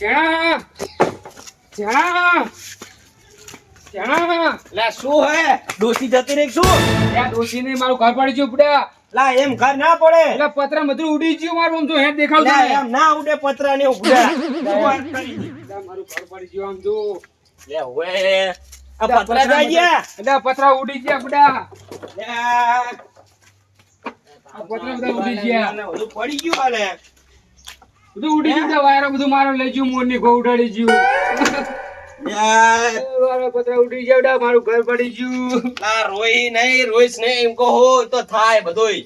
ચણા ચણા ચણા લે શું હે ડોસી જતી રહી શું યા દોશી ને મારું ઘર પડી ગયું પડ્યા લા એમ ઘર ના પડે એટલે પત્ર બધું ઉડી ગયું મારું આમ જો હેડ દેખાવ લે એમ ના ઉડે પતરા ને ઉડે શું વાત કરી મારું ઘર પડી ગયું આમ જો લે ઓએ આ પતરા જાય ગયા એટલે પતરા ઉડી ગયા પડ્યા લે આ પતરા બધા ઉડી ગયા બધું પડી ગયું હાલે બધું ઉડી ગયું વાયરો બધું મારો લઈ ગયું મોરની ગો ઉડાડી ગયું મારો પતરા ઉડી ગયા મારું ઘર પડી ગયું આ રોઈ નહીં રોઈશ નહીં એમ કહો તો થાય બધુંય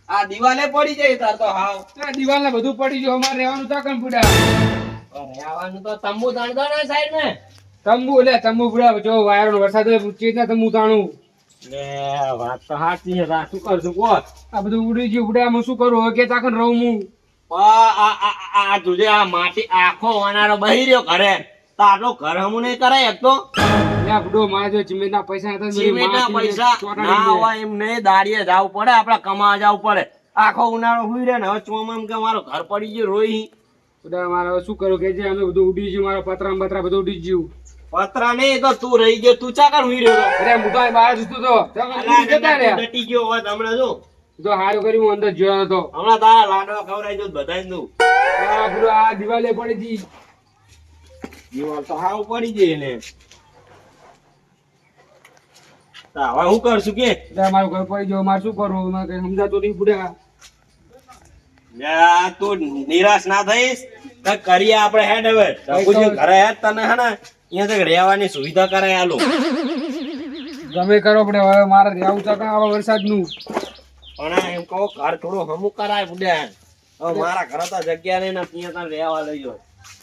આ દિવાલે પડી જાય તાર તો હાવ આ દિવાલ ને બધું પડી ગયું અમારે રહેવાનું તા કન પડ્યા રહેવાનું તો તંબુ તાણતો ને સાઈડ ને તંબુ એટલે તંબુ પડ્યા જો વાયરો વરસાદ ચેતના તંબુ તાણું લે વાત તો સાચી છે શું કરશું કો આ બધું ઉડી ગયું પડ્યા હું શું કરું હવે કે તાકન રહું હું આ તુજે આ માટી આખો વનારો બહી રહ્યો ઘરે તો આટલો ઘર હમું નહીં કરાય એક તો લ્યા બુડો મારે જો સિમેન્ટના પૈસા હતા સિમેન્ટના પૈસા ના હોય એમ નહીં દાડીએ જવું પડે આપડે કમાવા જવું પડે આખો ઉનાળો હુઈ રહે ને હવે ચોમામ કે મારો ઘર પડી ગયું રોઈ બધા મારે હવે શું કરું કે જે અમે બધું ઉડી ગયું મારા પતરા બતરા બધું ઉડી ગયું પતરા નહીં તો તું રહી ગયો તું ચાકર હુઈ રહ્યો અરે હું તો અહીં બહાર જતો તો જતા રહ્યા ડટી ગયો હોત હમણાં જો તો હારું કર્યું હું અંદર જોયો હતો હમણાં તારા લાડવા ખવડાવી દો બધાને દઉં આ બુડો આ દિવાલે પડી ગઈ દિવાલ તો હાવ પડી જાય ને હવે હું કરશું કે એટલે મારું ઘર પડી ગયું મારે શું કરવું મને કઈ સમજાતું નહીં બુડા તું નિરાશ ના થઈશ તો કરીએ આપણે હેડ હવે રઘુજી ઘરે હેડ તને હે ને અહીંયા તો રહેવાની સુવિધા કરાય આલો ગમે કરો પડે હવે મારે રહેવું તો આવે વરસાદ નું પણ એમ કહો ઘર થોડું હમું કરાય બુડે હવે મારા ઘરે તો જગ્યા નહીં ને ત્યાં તને રહેવા લઈ જાવ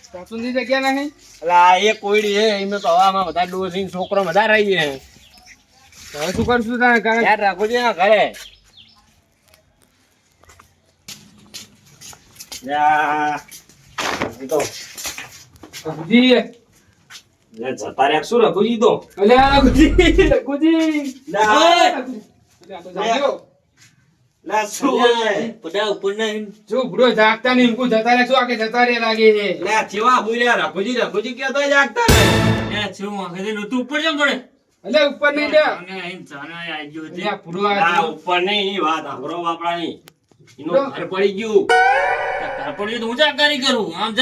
સાસુની જગ્યા નહીં એટલે આ એક કોયડી છે એમને તો હવામાં બધા ડોસી છોકરો બધા રહી છે હવે શું કરશું તારે કારણ યાર રઘુજી ના ઘરે જી જતા રહ્યા શું રઘુજી તો અલ્યા રઘુજી રઘુજી જો બુડો જાગતા નહીં હું જતા રહે શું આકે જતા રે લાગે છે રઘુજી કેતો જાગતા ઉપર નહીં જા અલ્યા પૂરો આ ઉપર નહીં વાત સાંભળો બાપડાની એનું ઘર પડી ગયું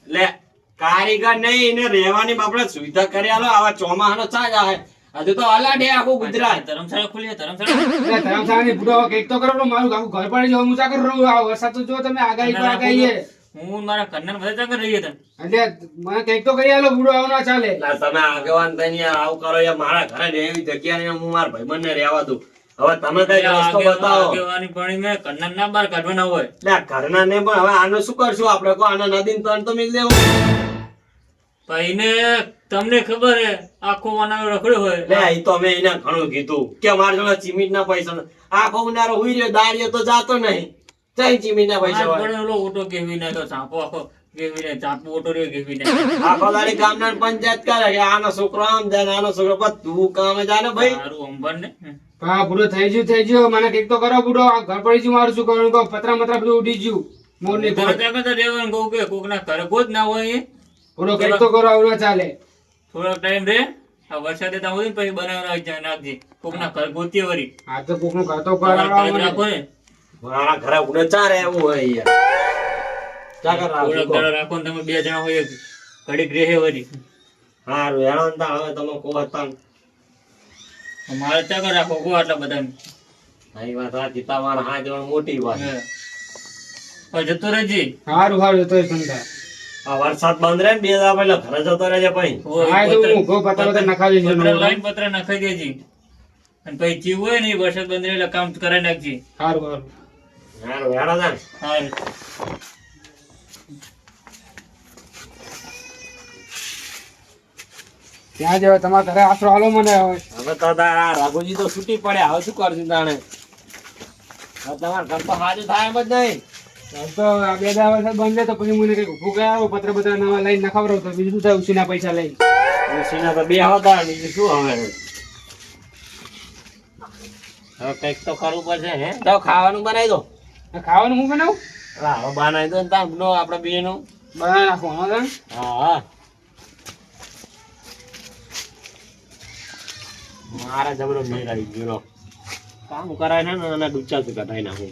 લે કારીગર નહીં એને રહેવાની બાપડે સુવિધા કરી આલો આવા ચોમાહાનો ચા જાય હજુ તો અલાડે આખું ગુજરાત ધરમશાળાની બુડો કંઈક તો કરો મારું આખું ઘર પડી જાય હું ચા કરું આ વરસાદ તો જો તમે આગાહી પર આગાહી હું મારા કન્નર બધા ચાકર રહીએ તને એટલે મને કંઈક તો કરી આલો બુડો આવું ના ચાલે તમે આગેવાન થઈને આવું કરો યાર મારા ઘરે ને એવી જગ્યા ને હું મારા ભાઈબંધને રહેવા દઉં હવે તમે કઈ રસ્તો બતાવો આગેવાની પાણી મેં કન્નર ના બહાર કાઢવાના હોય એટલે ઘરના ને પણ હવે આનો શું કરશું આપણે કો આને નદીને તણ તો મેં દેવું ભાઈને તમને ખબર હે આખો વાનારો રખડ્યો હોય લે ઈ તો અમે એને ઘણું કીધું કે મારા જોડે ચીમીટ ના પૈસા નથી. આખો ઉનાળો હુઈ રહ્યો દાડિયો તો જાતો નહીં જઈ ચીમીટ ના પૈસા હોય ઓલો ઓટો કેવી નાખ્યો ચાપો આખો કેવી ને ચાપો ઓટો રહ્યો કેવી નાખ્યો આખો દાડી ગામના પંચાયત કરે કે આનો છોકરો આમ જાય ને આનો છોકરો પણ તું કામે જા ને ભાઈ મારું અંબર ને હા બુડો થઈ ગયું મને કંઈક તો કરો બુડો આ ઘર પડી ગયું મારું શું કરવાનું કહો પતરા મતરા બધું ઉડી ગયું મોરની ઘર રહેવાનું કહું કે કોક ના ઘરે ગોજ ના હોય બુડો કંઈક તો કરો આવું ના ચાલે થોડોક ટાઈમ રે આ વરસાદ દેતા હોય ને પછી બનાવવા નાખજે કોક ના ઘર ગોતીએ વળી આ તો કોકનું ઘર તો રાખો ને મારા ઘરે ઉડે ચા રે એવું હોય યાર ચા કર થોડોક દાડો રાખો ને તમે બે જણા હોય ઘડીક રહે વળી હારું હેરાન તા હવે તમે કો હતા મારે ચાકર રાખો કો આટલા બધા આ વાત સાચી તમારા હા જણ મોટી વાત જતો રહેજે સારું સારું જતો સંધા આ વરસાદ બંધ રહે ને બે દા પહેલા ઘરે જતો રહેજે ભાઈ હા તો હું ઘો પતરા બધા નખાવી દેજો લાઈન પત્ર નખાઈ દેજે અને પછી જીવ હોય ને વરસાદ બંધ રહે એટલે કામ કરાવી નાખજે સારું સારું હારું હેરાન તા હા ત્યાં જેવા તમારા ઘરે આશરો હાલો મને હવે તો તારા રાઘુજી તો છૂટી પડ્યા હવે શું કરશું તાણે હવે તમારા ઘર તો હાજર થાય એમ જ નહીં તો આ બે દા વરસાદ બંધ તો પછી મને કઈક ઉભું કરાવો પત્ર બત્ર નવા લઈને નખાવરો તો બીજું શું થાય ઉછીના પૈસા લઈ ઉછીના તો બે હતા બીજું શું હવે હવે કઈક તો કરવું પડશે હે તો ખાવાનું બનાવી દો ખાવાનું હું બનાવું હવે બનાવી દો ને તાર નો આપણે બે નું બનાવી નાખો હા તને? હા મારા જબરો મેળ આવી ગયો લો. કામ કરાય ને અને ડૂચા તો કઢાઈ નાખું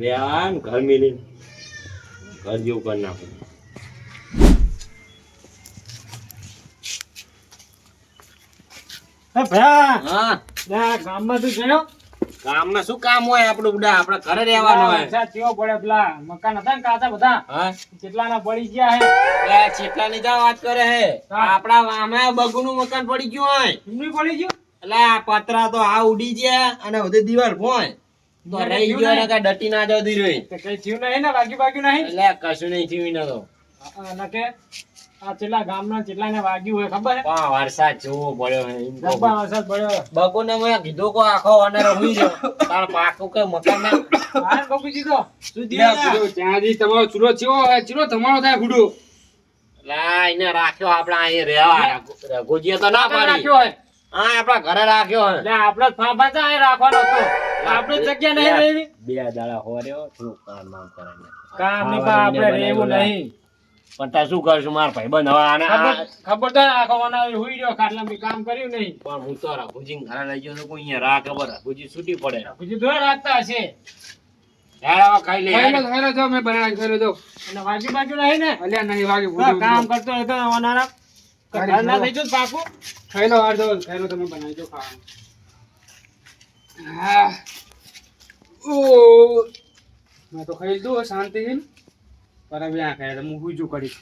લે આ ઘર મિલી ઘર જેવું કરી નાખું. હા ગામમાં તું ગયો ગામમાં શું કામ હોય આપણું બુડા આપણે ઘરે રહેવાનું હોય. કેવો પડે પેલા મકાન હતા ને કાચા બધા હા કેટલાના પડી ગયા હે એ ચેટલાની જા વાત કરે હે આપડા વામે બગુનું મકાન પડી ગયું હોય એમની પડી ગયું એટલે આ પતરા તો આ ઉડી ગયા અને બધી દિવાલ ભોય તો રહી ગયો ને કે ડટી ના જતી રહી તો કઈ થયું નહીં ને બાકી નહીં એટલે કશું નહીં થયું ને તો અને કે આ છેલ્લા ગામના કેટલાને વાગ્યું હોય ખબર હે પણ વરસાદ જોવો પડ્યો હે એમ કહું. જબ્બર વરસાદ પડ્યો બગુને મેં કીધું કો આખો અનેરો હુઈ રહ્યો તાર પાકું કે મકાન ના હા ગોપી જીતો શું લે થયું બુડો, ત્યાંથી તમારો ચૂલો ચીરો તમારો થાય બુડો લા એને રાખ્યો આપડા અહીં રહેવા રઘુજીએ તો ના પાડી રાખ્યો હોય હા આપડા ઘરે રાખ્યો હે એટલે આપણે ફાફા તો અહીં રાખવાનો હતો આપણે જગ્યા નહીં રહેવી બે દાડા હોર્યો થોડું કામ કરે કામ નહીં પણ આપણે રહેવું નહીં પણ તાર શું કરશું માર ભાઈબંધ હવે આને ખબર તો આખો બનાવી હુઈ રહ્યો ખાટલામાં કામ કર્યું નહીં પણ હું તો રઘુજી ઘરે લઈ ગયો તો કોઈ અહીંયા રાખે પર રઘુજી છૂટી પડે બીજું ધોરણ રાખતા હશે યાર હવે ખાઈ લે ખાઈ લો જો મેં બનાવી ખાઈ લો અને બાજુ નહીં ને અલ્યા નહીં વાગ્યું બુડો કામ કરતો હતો અનારા ઘર ના થઈ ગયું પાકું ખાઈ લો આડો ખાઈ લો તમે બનાવી દો ખાવાનું હા ઓ મેં તો ખાઈ લીધું શાંતિથી પર હવે આ ખાય હું હુજું કરી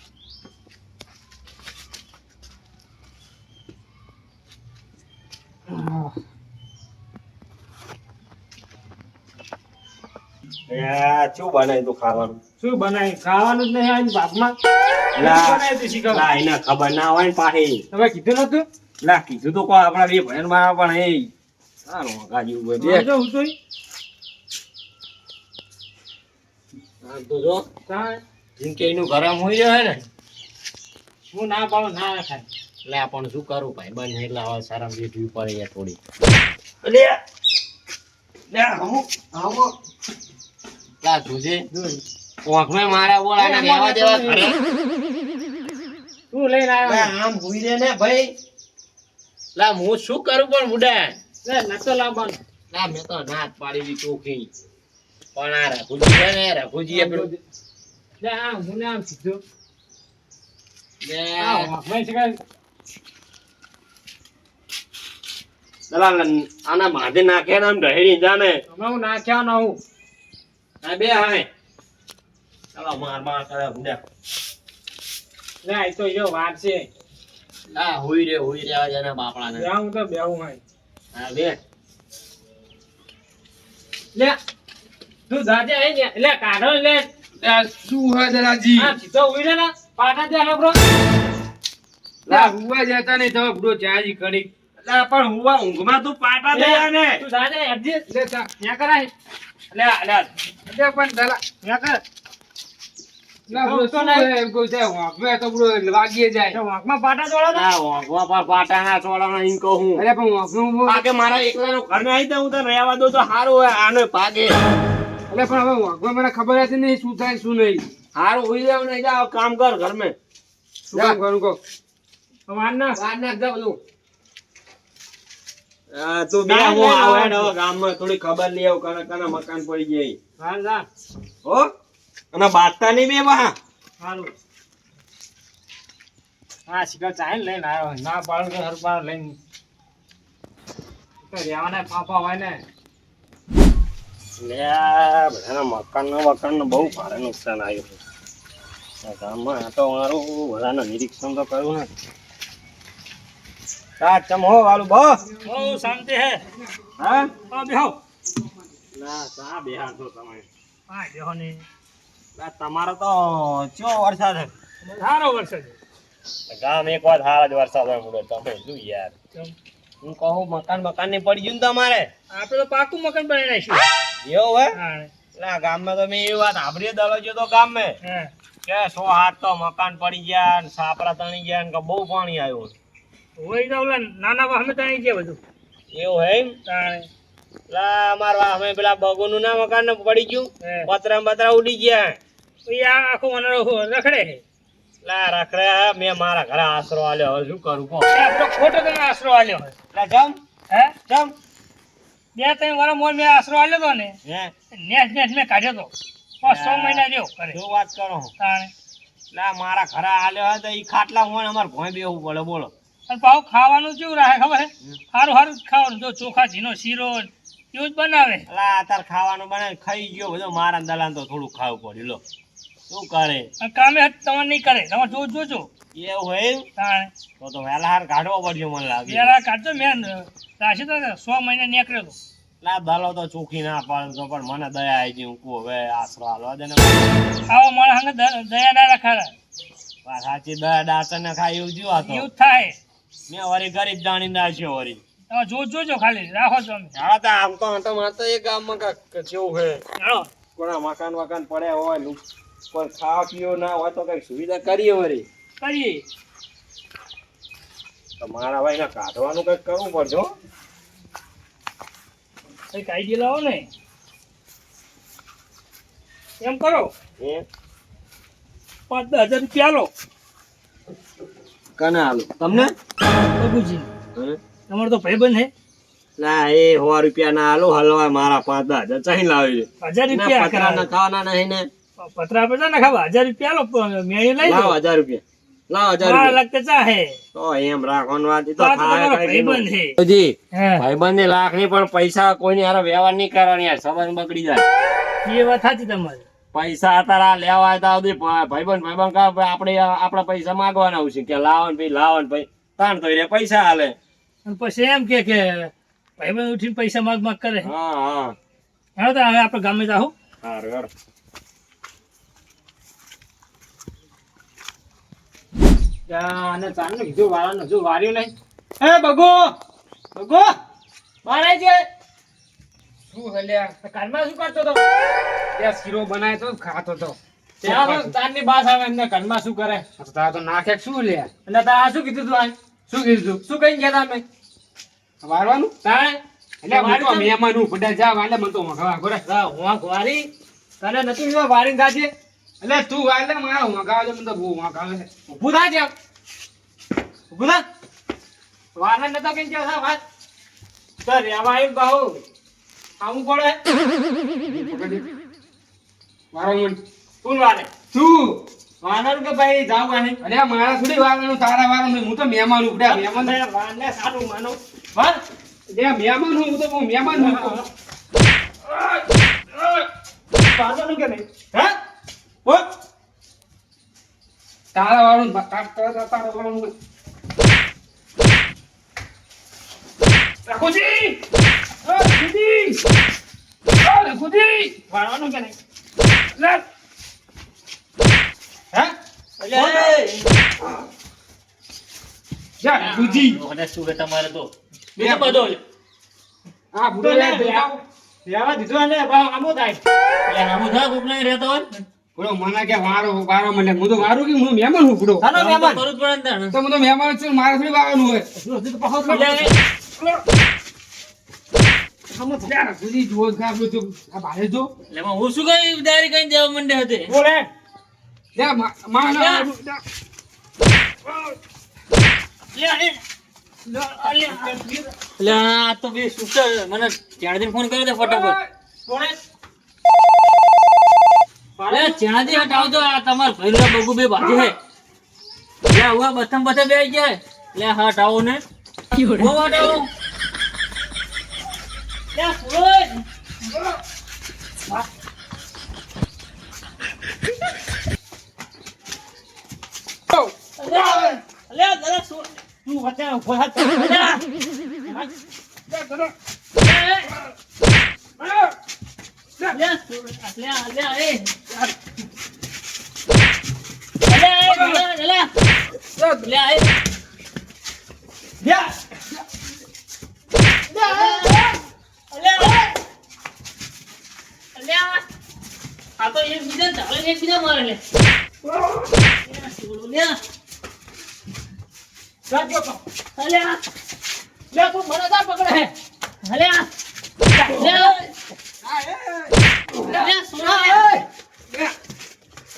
શું બનાવી તું ખાવાનું શું બનાવી ખાવાનું જ નહીં આજ ભાગમાં લા એને ખબર ના હોય ને પાછી તમે કીધું નતું લા કીધું તો કોઈ આપણા બે ભાઈ માં પણ એ સારું હકા જેવું હોય બે જો હું તો આમ તો જો જીનકે એનું ગરમ હોય રહ્યો હે ને હું ના પાડું ના ખાય એટલે પણ શું કરું ભાઈ બન એટલે હવે શરમ જેઠવી પડે યાર થોડી લા તુજે ઓંખમાં મારા બોલાને રહેવા દેવા ઘરે તું લઈને આવ્યો આમ હુઈ રે ને ભાઈ લા હું શું કરું પણ બુડા લે નતો લાવવાનો લા મેં તો નાત પાડી દી ચોખી પણ આ રઘુજી છે ને રઘુજી એ પેલું લે આ હું ને આમ સીધું લે આ ભાઈ છે કે દલાલ આના માથે નાખે ને આમ ઢહેડી જાને હમણાં હું નાખ્યા ના હું આ બે હાય ચાલો માર કરે બુડા લે આ તો યો વાર છે લા હુઈ રે આજાના બાપડાને બેહું તો બેહું હોય હા બે લે તું જાજે આઈ ને લે કાઢો લે શું હોય દલાજી આ સીધો ઉઈ રે ને પાટા દે બ્રો લા હુવા જતા નહીં તમે બુડો ચાજી કરી લા પણ હુવા ઊંઘમાં તું પાટા દે આને તું જાજે અરજી લે તા ત્યાં કરાય લે લે પણ દલા ત્યાં કર લા બુડો શું હોય એમ કહું છે વાંકમાં તો બુડો વાગીએ જાય તો વાંકમાં પાટા જોડો ને લા ઊંઘવા પર પાટા ના છોડવાનો એમ કહું અરે પણ વાંકમાં આ કે મારા એકલાનો ઘર ને આવી તો હું તો રહેવા દઉં તો સારું હોય આને ભાગે અરે પણ હવે વાંકમાં મને ખબર હતી નહીં શું થાય શું નહીં સારું હુઈ જાવ ને જાવ કામ કર ઘર में શું કામ કરું કહો વારના વાર નાખ દે બધું તું બે હું આવે ને હવે ગામમાં થોડી ખબર લઈ આવ કને મકાન પડી જાય હાલ જા હો અને બાતતા નહીં બે બા હાલું હા શિકાર ચાહીને લઈને આવ્યો ના પાડું તો હરપાર લઈને તો રહેવાના ફાફા હોય ને લે બધાના મકાન બહુ ભારે નુકસાન આવ્યું છે ગામમાં આ તો મારું બધાના નિરીક્ષણ તો કર્યું ને ચમ હો વાલું બસ બહુ શાંતિ હે હા બેહો ના સા બેહાર તો તમે હા બેહો ને તમારો તો ચો વરસાદ હે સારો વરસાદ ગામ એક વાર સારા જ વરસાદ હોય મુડો તમે શું યાર હું કહું મકાન ની પડી ગયું ને તમારે આપણે તો પાકું મકાન બનાવી નાખ્યું એવું હે હા એટલે ગામમાં તો મેં એવી વાત સાંભળી દલો જો તો ગામ મેં હા કે 100 હાથ તો મકાન પડી ગયા ને સાપરા તણી ગયા ને કે બહુ પાણી આવ્યું હોય તો ઓલા નાના વાહમે તાણી છે બધું એવું હે એમ તાણે લા અમાર અમે પેલા બગોનું ના મકાન ને પડી ગયું હે. પતરા બતરા ઉડી ગયા પછી આ આખો વનરો રખડે છે લા રાખરે મેં મારા ઘરે આશરો આલ્યો હવે શું કરું કો આપણો ખોટો તને આશરો આલ્યો હોય લા જમ હે જમ 2-3 વાર મોર મેં આશરો આલ્યો તો ને હે નેસ મેં કાઢ્યો તો 5-6 મહિના રહ્યો કરે શું વાત કરો તાણે લા મારા ઘરે આલ્યો હોય તો ઈ ખાટલા હોય અમાર ભોય બેહવું પડે બોલો અને પાછું ખાવાનું કેવું રાખે ખબર હે સારું સારું જ ખાવાનું જો ચોખા ઘીનો શીરો એવું જ બનાવે લા તાર ખાવાનું બનાવી ખાઈ ગયો બધો મારા દલાન તો થોડું ખાવું પડ્યું લો શું કરે અને કામે તમારે નહીં કરે તમારે જોજો એવું હોય તાણે તો વહેલા હાર કાઢવો પડ્યો મને લાગે પેલા કાઢતો મેં રાશી તો 100 મહિના નીકળ્યો તો લા દલો તો ચોખી ના પાડતો પણ મને દયા આવી ગઈ હું કહું હવે આશરો હાલવા દે ને આવો મારા હંગે દયા ના રખાડા વાત સાચી દયા ડાચર ને ખાય એવું જીવા તો એવું થાય મેં વળી ગરીબ જાણી નાખ્યો વળી તમે જોજો ખાલી રાખો છો અમે હા તો આમ તો મારે એ ગામમાં કાંક કેવું છે જાણો કોના મકાન પડ્યા હોય કોઈ ખાવા પીવો ના હોય તો કઈક સુવિધા કરીએ વળી કરીએ તો મારા ભાઈ ને કાઢવાનું કઈક કરવું પડશે હો. કઈક આઈડિયા લાવો ને એમ કરો હે 5-10 રૂપિયા લો કને આલું તમને બબુજી તમારો તો ભાઈબંધ હે ના એ 100 રૂપિયા ના આલુ હલવા મારા 5-10 ચાઈ લાવી 1000 રૂપિયા પતરા ના ખાવાના નહીં ને પતરા પતરા ના ખાવા 1000 રૂપિયા લો મેળી લઈ લો લાવ 1000 રૂપિયા લાવ 1000 મારા રૂપિયા લગતે ચાહે તો એમ રાખવાનું વાત તો તો તમારો ભાઈબંધ હે જી હે ભાઈબંધ ને લાખ ની પણ પૈસા કોઈની હારે વ્યવહાર નહીં કરવાની યાર સંબંધ બગડી જાય એ વાત સાચી તમારી પૈસા તારા લેવા આવ્યા તો ભાઈબંધ કા આપણે આપણા પૈસા માંગવાના હોય છે કે લાવો ને ભાઈ તાણ તો એ પૈસા હાલે અને પછી એમ કે ભાઈબંધ ઉઠીને પૈસા માગ કરે હા હા હા તો હવે આપણે ગામે જાહું હારું હારું અને ચાલને કીધું વાળાનો જો વાર્યો નહીં એ બગો બહાર આવી જાય શું હલ્યા કારમાં શું કરતો તો ત્યાં શીરો બનાય તો ખાતો તો ત્યાં ચાંદની બાસ આવે એમને ઘરમાં શું કરે તારા તો નાખે શું લ્યા એટલે તારે શું કીધું તું શું કીધું શું કઈ ગયા તમે વારવાનું તારે એટલે હું તો મહેમાન હું ફટા જા વાલે મને તો મગાવા ગોરે હું વારી તને નથી જોવા વારી જાજે એટલે તું વાલે મારા મગાવે મને તો બહુ મગાવે છે ઊભું થા છે ઊભું થા વારને નતો કઈ ગયા વાત તો રેવા આવ્યું બાહુ આવું પડે મારો મન કોણ વારે તું વાનર કે ભાઈ જાવ આહે અરે મારા થોડી વારવાનું તારા વારવાનું હું તો મહેમાન ઉપડ્યા મહેમાન વારને સારું માનો વાર જે મહેમાન હું તો બહુ મહેમાન હું વારવાનું કે નહીં હે ઓ તારા વાળું તારા વાળું રાખોજી રાખોજી વારવાનું કે નહીં લે હે જા રાખોજી મને શું કે તમારે તો બીજો બધો આ બુડો લે રેવા દીધો ને ભાવ આમો થાય એટલે આમું થા કોક નહીં રહેતો હોય બુડો મને કે વારો મને હું તો મારું કે હું મહેમાન હું બુડો સાનો મહેમાન કરું જ પડે ને તો હું તો મહેમાન છું મારે થોડી વાવાનું હોય આમાં જા રાખોજી જુઓ ગાબડું તો આ બારે જો એટલે એમાં હું શું કઈ દારી કઈ દેવા મંડે હતી બોલે જા માં લે આ તો બે સુસર મને ચાણદી ફોન કર્યો તો ફટાફટ બોલે અરે ચાણદી હટાવ તો આ તમાર ભઈલા બગુ બે બાજુ હે લે હુઆ બથમ બથે બે જાય લે હટાવો ને ઓ હટાવો લે સુરજ લે જરા સુરજ તું વચ્ચે ઉભો થા આ તો એકબીજા ધારે એકબીજા મારે લે રાજો કો અલ્યા લે તું મને જા પકડે હે અલ્યા લે લે સુરા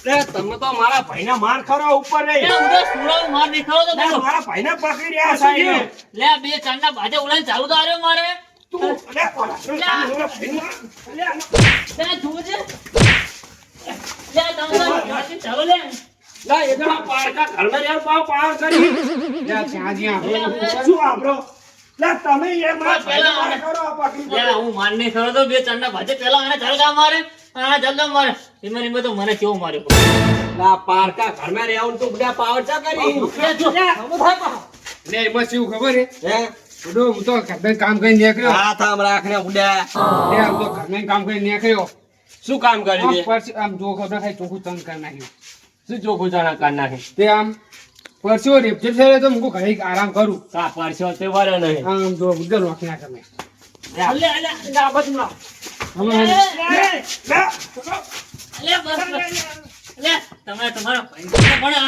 લે તમે તો મારા ભાઈને માર ખરો ઉપર રહી. લે ઉડો સુરાનો માર દેખાડો તો બોલો. મારા ભાઈને પકડી રહ્યા સાહેબ. લે આ બે ચાંદના બાજે ઉલાઈને ચાલુ તો આર્યો મારે. તું અલે મારા ભાઈને લે જોજે. લે તમે ચાલો લે. લા એના પારકા ઘરમાં યાર પાવ કરી. લે ત્યાંજી આપણો શું આપરો? લા તમે યાર મારા ભાઈને માર ખરો પકડી લે હું માર નહીં ખરો તો બે ચાંદના બાજે પેલા આને જલગા મારે આ જલગા મારે એમાં તો મને કેવો માર્યો. લા પારકા ઘરમાં રહેવું તો બધા પાવર ચા કરી. લે એમાં શું ખબર હે હે બધો હું તો ઘરનું કામ કરીને નીકળ્યો હાથ આમ રાખને ઉડ્યા. લે આમ તો ઘરનું કામ કરીને નીકળ્યો શું કામ કર્યું તે? આમ જો ખબર ખાઈ ચોખ્ખું તંગ કરી નાખ્યું શું ચોખ્ખું ચણા કાઢ નાખે? તે આમ પરસ્યો રેપચેપ થયો તો મુકું ઘરે આરામ કરું કા પારસ્યો તે વારે નહીં. આમ જો બુદ્ધર નોખી નાખે મેં લે લે આ બાજુ લાવ. હમણાં લે બસ લે તમે તમારા ભાઈને પણ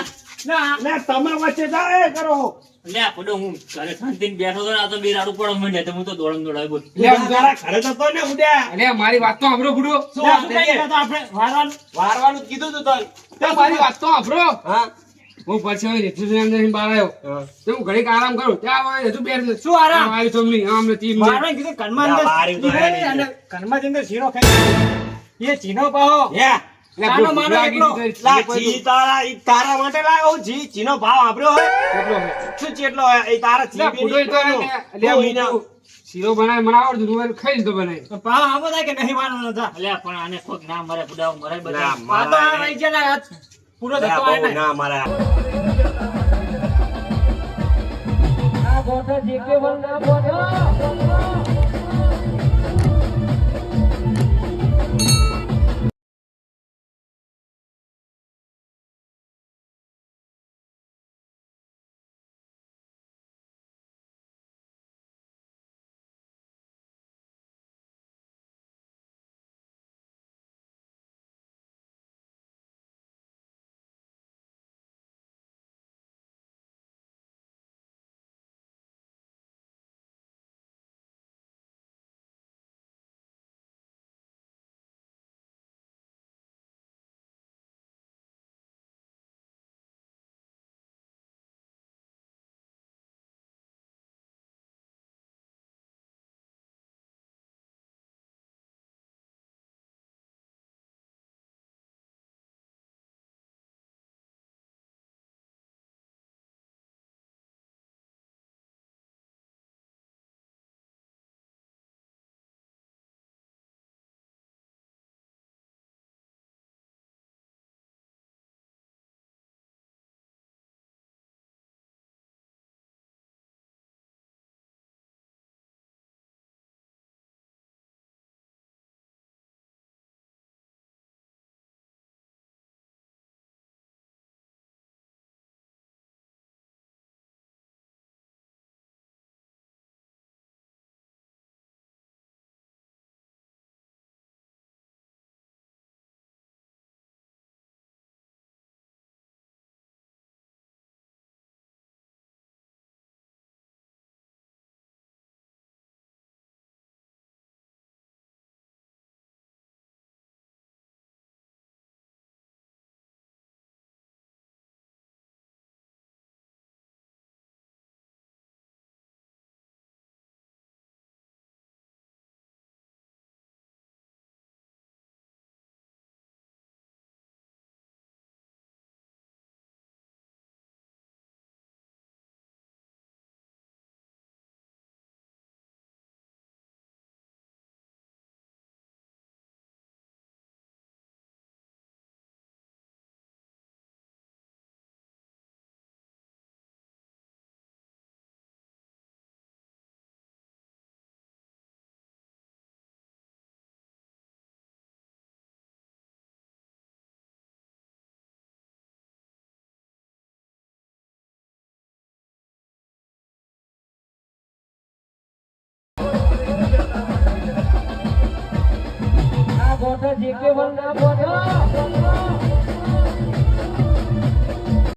લે તમે વચ્ચે જાય કરો. લે પડો હું ઘરે શાંતિને બેઠો તો આ તો બે રાડું પડો મને તો હું તો દોડમ દોડાવી બોલ. લે આમ જો. તારા ઘરે તો તો ને ઉડ્યા. અલે મારી વાત તો સાંભળો બુડો શું વાત થઈ? આપણે વારવાનું જ કીધું તું તને. તો મારી વાત તો સાંભળો હા હું પરસ્યો રેપચેપ અંદર બહાર આવ્યો હા. તો હું ઘડીક આરામ કરું ત્યાં આવે હજુ બે શું આરામ? આવી તો નહીં આમ નથી મારે કીધું કનમાં અંદર બારી તો હે નહીં. અને કનમાં અંદર શીરો ખાઈ એ ચીનો પાહો હે તાનો માનો એકલો. લા જી તારા ઈ તારા માટે લાવ્યો જી ચીનો ભાવ આપ્યો હોય શું ચેટલો હોય એ તારા જી શીરો બનાવે મને આવડતું તું ખાઈ લીધો બનાવી પાહો આવો થાય કે નહીં માનો નતા. લે પણ આને કોક ના મરે બુડાવ મરે ના, બધા. આ તો આ રહી ગયા હાથ પૂરો થતો હોય ને. ના મારા આ ગોઠા જે કે વન ના બોલ્યો